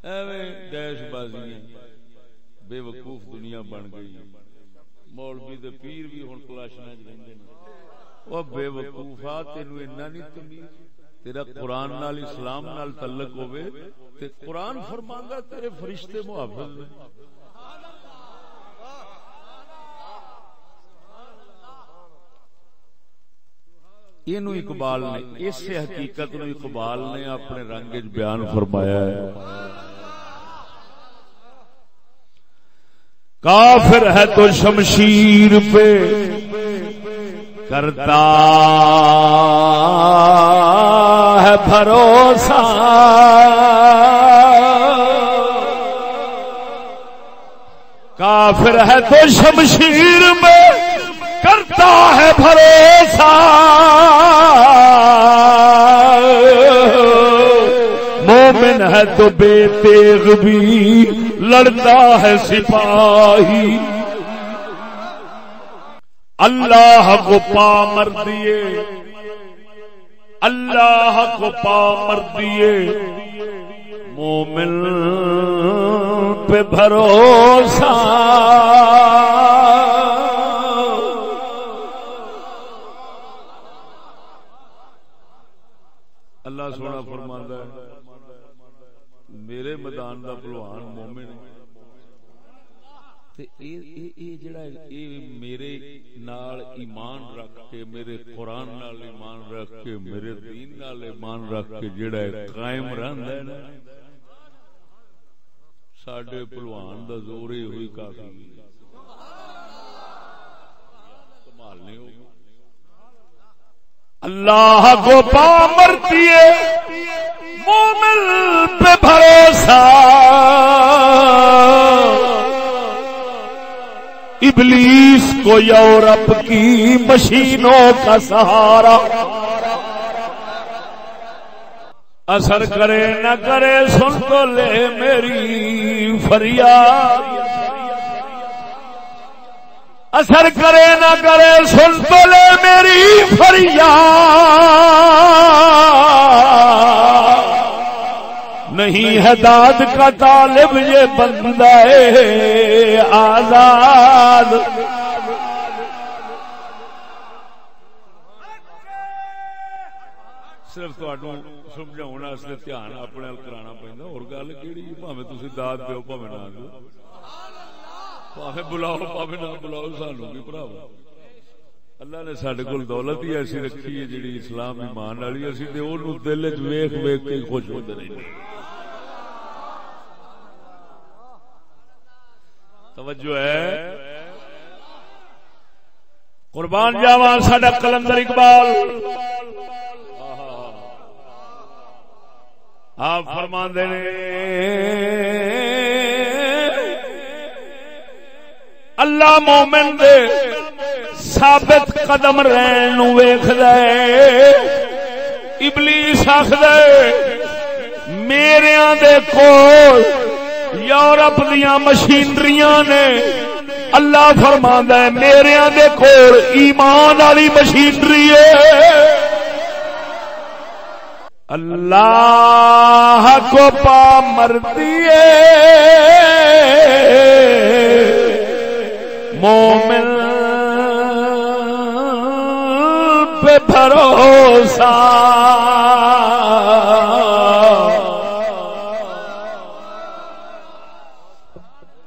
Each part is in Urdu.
ایویں ڈیش بازیاں بے وقوف دنیا بن گئی. مولوی تے پیر بھی ہن کلاشنا چ رہندے نے. او بے وقوفا تینوں اتنا نہیں تمیز تیرا قرآن نال اسلام نال تعلق ہوئے تے قرآن فرماندا تیرے فرشتے محافظ نے. اینو اقبال نے اس حقیقت نو اقبال نے اپنے رنگ وچ بیان فرمایا ہے. کافر ہے تو شمشیر پہ کرتا ہے بھروسہ، کافر ہے تو شمشیر میں کرتا ہے بھروسہ، مومن ہے تو بے تیغ بھی لڑتا ہے سپاہی. اللہ کو پا مر دیے، اللہ کو پا مر دیے، مومن پہ بھروسہ. اللہ سونا فرماندا ہے میرے میدان دا پہلوان مومن تے اے جڑا اے میرے نال ایمان رکھ کے، میرے قرآن نال ایمان رکھ کے، میرے دین نال ایمان رکھ کے جڑا قائم رہندا ہے نا، ساڈے پہلوان دا زور ہی ہوئی کافی. کمال نہیں ہو. اللہ کو پا مرتی ہے مومن پہ بھروسہ، ابلیس کو یورپ کی مشینوں کا سہارا، اثر کرے نہ کرے سن تو لے میری فریاد، اثر کرے نہ کرے سن تو لے میری فریاد، نہیں ہے داد کا طالب یہ بندہ آزاد. صرف تہاڈوں سمجھاؤن واسطے دھیان اپنے نال کرانا پیندا، اور گل کیڑی بھاویں تسی داد دیو بھاویں نہ دیو، بھاویں بلاؤ بھاویں نہ بلاؤ، سانوں کی بھراوا اللہ نے ساڈے کول دولت ہی ایسی رکھی ہے جڑی اسلام ایمان والی، اسی تے اونوں دل وچ ویکھ ویکھ کے خوش ہوندے رہندے. توجہ ہے. قربان جاواں ساڈا کلندر اقبال آپ فرماندے نے اللہ مومن دے ثابت قدم رہن نو ویکھدا ہے. ابلیس آکھدا ہے میریاں دے کول یورپ دیاں مشینریاں نے، اللہ فرماندا ہے میریاں دے کول ایمان والی مشینری ہے. اللہ کو پا مردی مومن پہ بھروسہ،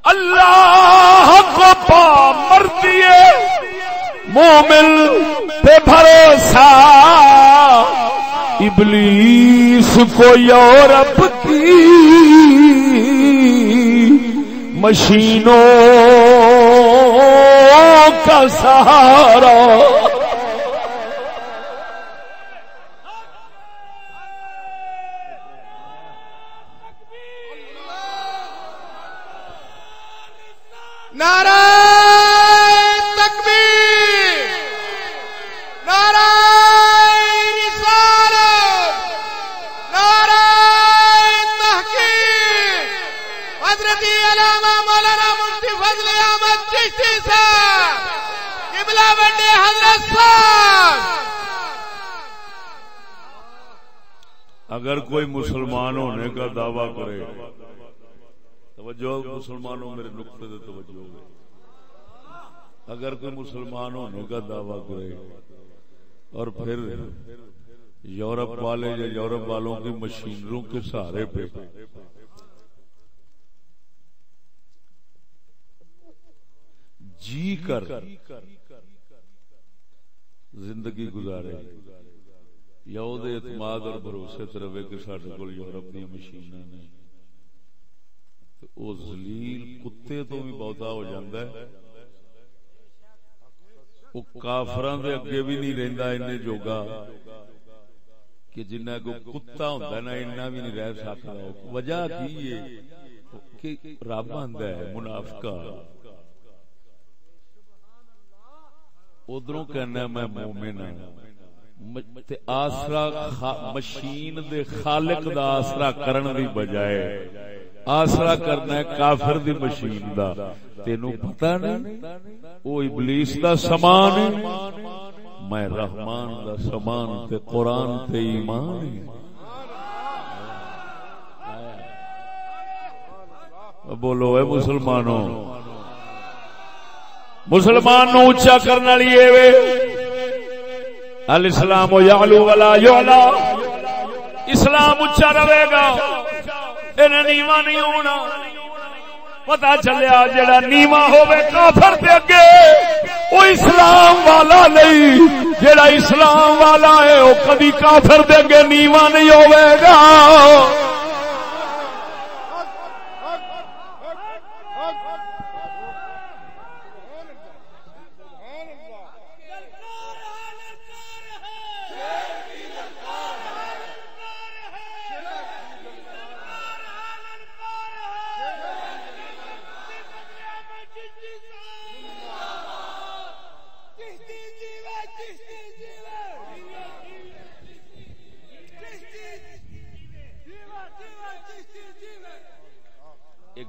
اللہ کو پا مردی مومن پہ بھروسہ، ابلیس کو یورپ کی مشینوں کا سہارا. نعرہ تکبیر، نعرہ رسالت، نعرہ تحقیق. حضرت علامہ مولانا مفتی فضل احمد چشتی صاحب قبلہ بندے حضرت صاحب. اگر کوئی مسلمان ہونے کا دعویٰ کرے توجہ مسلمانوں میرے نقطے سے توجہ ہوگی. اگر کوئی مسلمان ہونے کا دعویٰ کرے اور پھر یورپ والے یا یورپ والوں کی مشینروں کے سہارے پہ جی کر زندگی گزارے یا اعتماد اور بھروسے تے رہے کہ ساڈے کول یورپ دی مشیناں نے، او ذلیل کتے تو بھی بہتا ہو جاندا ہے. وہ کافراں دے اگے بھی نہیں رہندا اینے جوگا کہ جنہ کو کتا ہوندا نا اینا بھی نہیں رہ سکدا. وجہ کی ہے کہ رب آندا ہے منافقہ ادھروں کہنا میں مومن ہوں تے آسرا مشین دے خالق دا آسرا کرن دی بجائے آسرا کرنا ہے کافر دی مشین دا. تینوں پتہ نہیں او ابلیس دا سامان ہے، میں رحمان دا سامان تے قرآن تے ایمان ہے. بولو اے مسلمانوں، مسلمان نو اونچا کرنے والی اے وے الاسلام یعلو ولا یعلا. اسلام اونچا رہے گا، انہیں نیواں نہیں ہونا. پتا چلیا جڑا نیواں ہوے کافر دے اگے او اسلام والا نہیں، جڑا اسلام والا ہے او کبھی کافر دے اگے نیواں نہیں ہوے گا.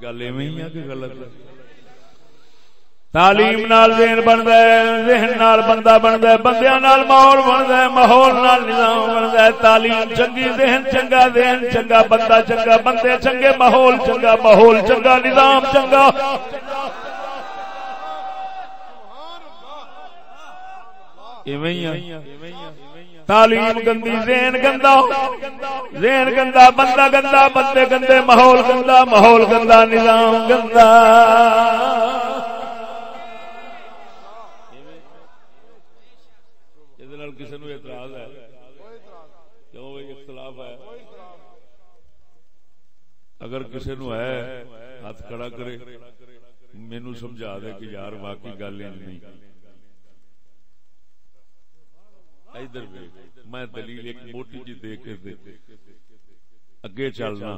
گل ایویں ہے کہ غلط ہے؟ تعلیم نال ذہن بندا ہے، ذہن نال بندہ بندا ہے، بندیاں نال ماحول بندا ہے، ماحول نال نظام بندا ہے. تعلیم چنگی، ذہن چنگا، ذہن چنگا، بندہ چنگا، بندے چنگے، ماحول چنگا، ماحول چنگا، نظام چنگا. ایویں ہے. تعلیم گندی، ذہن گندا، ذہن گندا، بندہ گندا، بندے گندے، ماحول گندا، ماحول گندا، نظام گندا. یہ کسی نو اعتراض ہے؟ کیوں بھائی اختلاف ہے؟ اگر کسی نو ہے ہاتھ کھڑا کرے، مینوں سمجھا دے کہ یار واقعی گل نہیں. ادھر میں دلیل ایک موٹی جی دے کے اگے چلنا.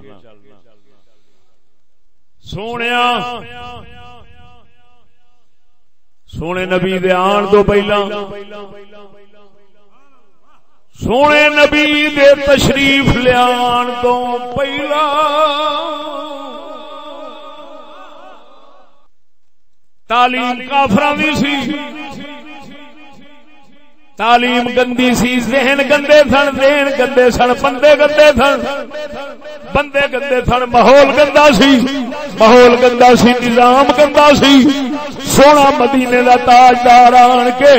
سونے نبی دے آن تو پہلا، سونے نبی دے تشریف لیان تو پہلا تعلیم کافراں دی سی، تعلیم گندی سی، ذہن گندے سن، ذہن گندے سن، بندے گندے سن، بندے گندے سن، ماحول گندا سی، ماحول گندا سی، نظام گندا سی. سونا مدینے دا تاجدار آن کے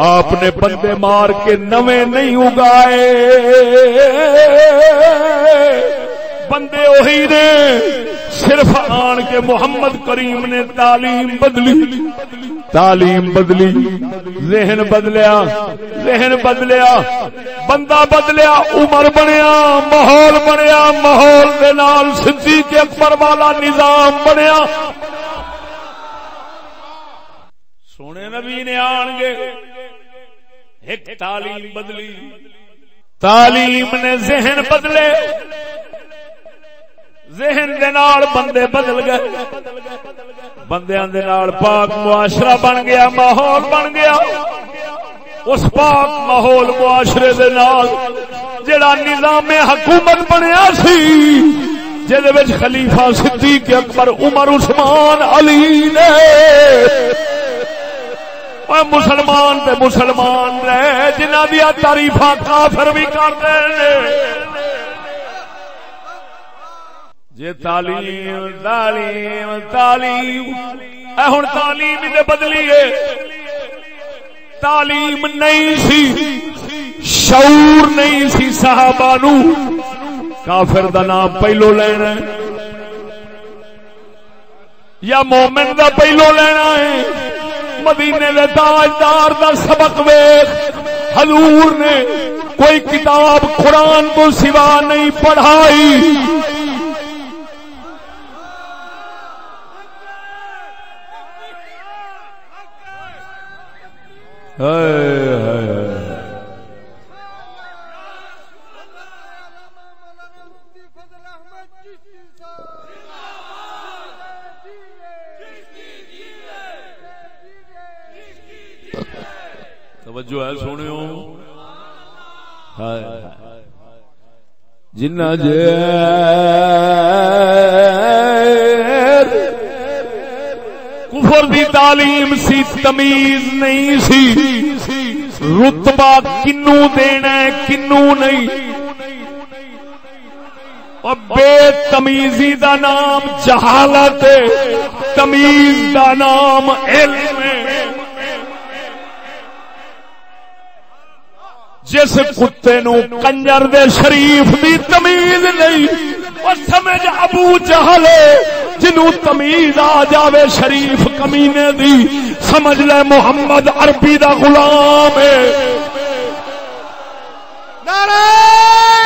آپ نے بندے مار کے نویں نہیں اگائے، بندے وہی نے، صرف آن کے محمد کریم نے تعلیم بدلی، تعلیم بدلی، ذہن بدلیا، ذہن بدلیا، بندہ بدلیا، عمر بنیا، ماحول بنیا، ماحول دے نال صدیق اکبر والا نظام بنیا. سونے نبی نے آن گے ایک تعلیم بدلی، تعلیم نے ذہن بدلے، ذہن دے نال بندے بدل گئے، بندیاں دے نال پاک معاشرہ بن گیا، ماحول بن گیا. اس پاک ماحول معاشرے دے نال جڑا نظام حکومت بنیا سی، جدے وچ خلیفہ صدیق اکبر عمر عثمان علی نے مسلمان تے مسلمان رہے، جنہاں دیا تعریفاں کافر بھی کرتے ہیں. جے تعلیم تعلیم تعلیم ہن تعلیم تے بدلی ہے تعلیم نہیں سی شعور نہیں سی صحابہ نو کافر دا نام پہلو لینا ہے یا مومن دا پہلو لینا ہے مدینے دے تاجدار دا سبق ویکھ حضور نے کوئی کتاب قرآن تو سوا نہیں پڑھائی توجہ ہے سنو جنہ کفر دی تعلیم سی تمیز نہیں سی رتبہ کنو دینا ہے کنو نہیں اور بے تمیزی دا نام جہالت تمیز دا نام علم ہے جس کتے نو کنجر دے شریف دی تمیز نہیں وہ سمجھ ابو جہل جنوں تمیز آ جاوے شریف کمینے دی سمجھ لے محمد عربی دا غلام ہے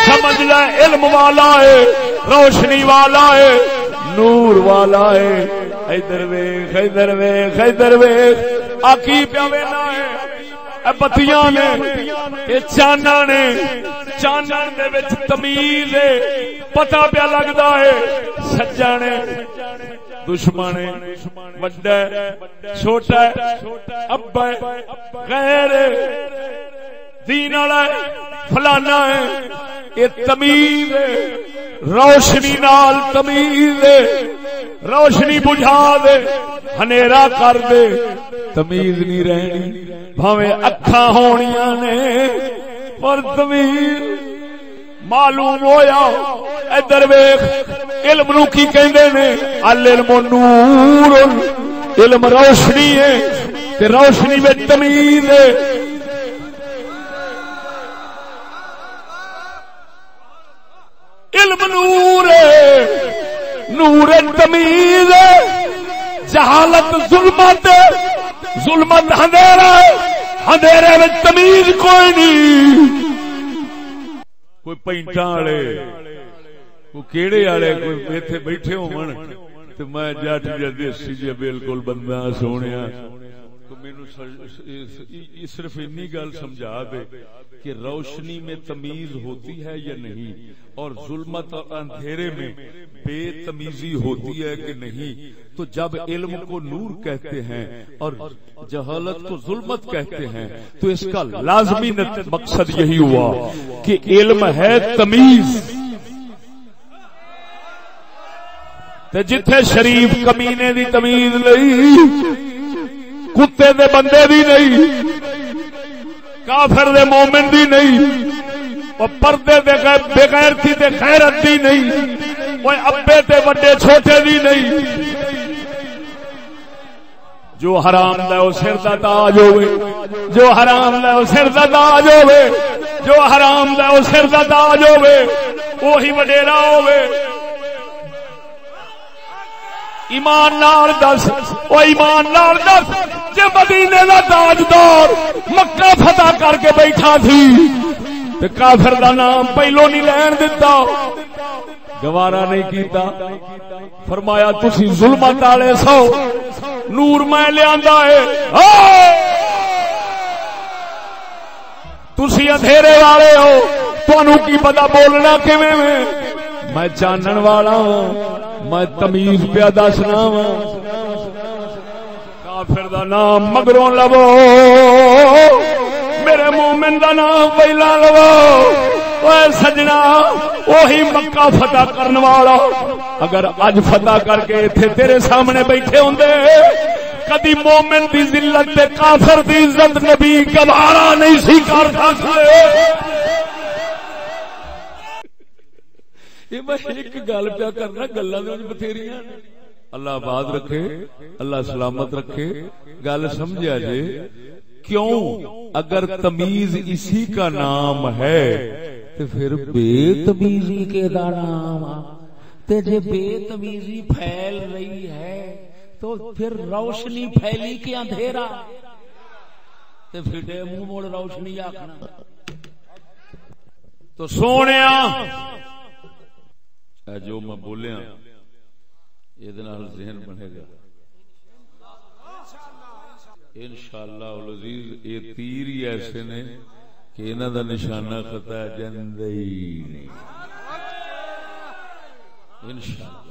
سمجھ لے علم والا ہے روشنی والا ہے نور والا ہے ادھر ویکھ ادھر ویکھ ادھر ویکھ آکی پیا وینا ہے بتیاں نے یہ چانا نے چانن دے وچ تمیز ہے پتہ پیا لگدا ہے سجا نے دشمن وڈا چھوٹا ابا غیر دین والا فلانا ہے یہ تمیز ہے روشنی نال تمیز ہے روشنی بجھا دے ہنیرا کر دے تمیز نہیں رہنی بھاویں اکھاں ہونیاں نے پر تمیز معلوم ہویا ادھر ویکھ علم نو کی کہندے نے العلم نور علم روشنی ہے تے روشنی وچ تمیز ہے علم نور ہے نور تمیز ہے جہالت ظلمت ظلمت اندھیرا اندھیرے میں تمیز کوئی نہیں کوئی پینٹاں والے کوئی کیڑے والے کوئی ایتھے بیٹھے ہون تے میں جٹ جا دیسی جا بالکل بندہ سونیا تو مینوں صرف اتنی گل سمجھا دے کہ روشنی میں تمیز ہوتی ہے یا نہیں اور ظلمت اور اندھیرے میں بے تمیزی ہوتی ہے کہ نہیں تو جب علم کو نور کہتے ہیں اور جہالت کو ظلمت کہتے ہیں تو اس کا لازمی مقصد یہی ہوا کہ علم ہے تمیز جتھے شریف کمینے دی تمیز نہیں کتے دے بندے دی نہیں کافر دے مومن دی نہیں وہ پردے دے بغیرتی دے غیرت دی نہیں وہ ابے تے وڈے چھوٹے دی نہیں جو حرام دا او سر دا تاج ہوے جو حرام دا او سر دا تاج ہوے جو حرام دا او سر دا تاج ہوے وہی وڈیرا ہوے ایمان نال دس او ایمان نال دس جے مدینے دا تاجدار مکہ فتح کر کے بیٹھا تھی تے کافر دا نام پہلو نہیں لین دتا گوارا نہیں کیتا فرمایا تسی ظلمت والے سو نور میں لیاندا ہے تسی اندھیرے والے ہو تانوں کی پتہ بولنا کیویں میں چانن والا ہوں میں تمیز پیا دسنا وا کافر دا نام مگروں لو میرے مومن دا نام پہلا لو اے سجنا وہی مکہ فتح کرن والا اگر اج فتح کر کے ایتھے تیرے سامنے بیٹھے ہوندے کدی مومن دی ذلت تے کافر دی عزت نبی گوارا نہیں سی کر سکدے یہ میں ایک گل پیا کرنا، گلاں بتھیریاں نے. اللہ آباد رکھے، اللہ سلامت رکھے. گل سمجھا جے کیوں؟ اگر تمیز اسی کا نام ہے تو پھر بے تمیزی کے دا نام آ. تے جے بے تمیزی پھیل رہی ہے تو پھر روشنی پھیلی کہ اندھیرا؟ تے پھٹے منہ موڑ روشنی آکھنا. تو سونیا جو میں بولیا یہ ذہن بنے گا انشاءاللہ العزیز. یہ تیر ہی ایسے نے کہ انہاں دا نشانہ خطا جندے ہی نہیں انشاءاللہ.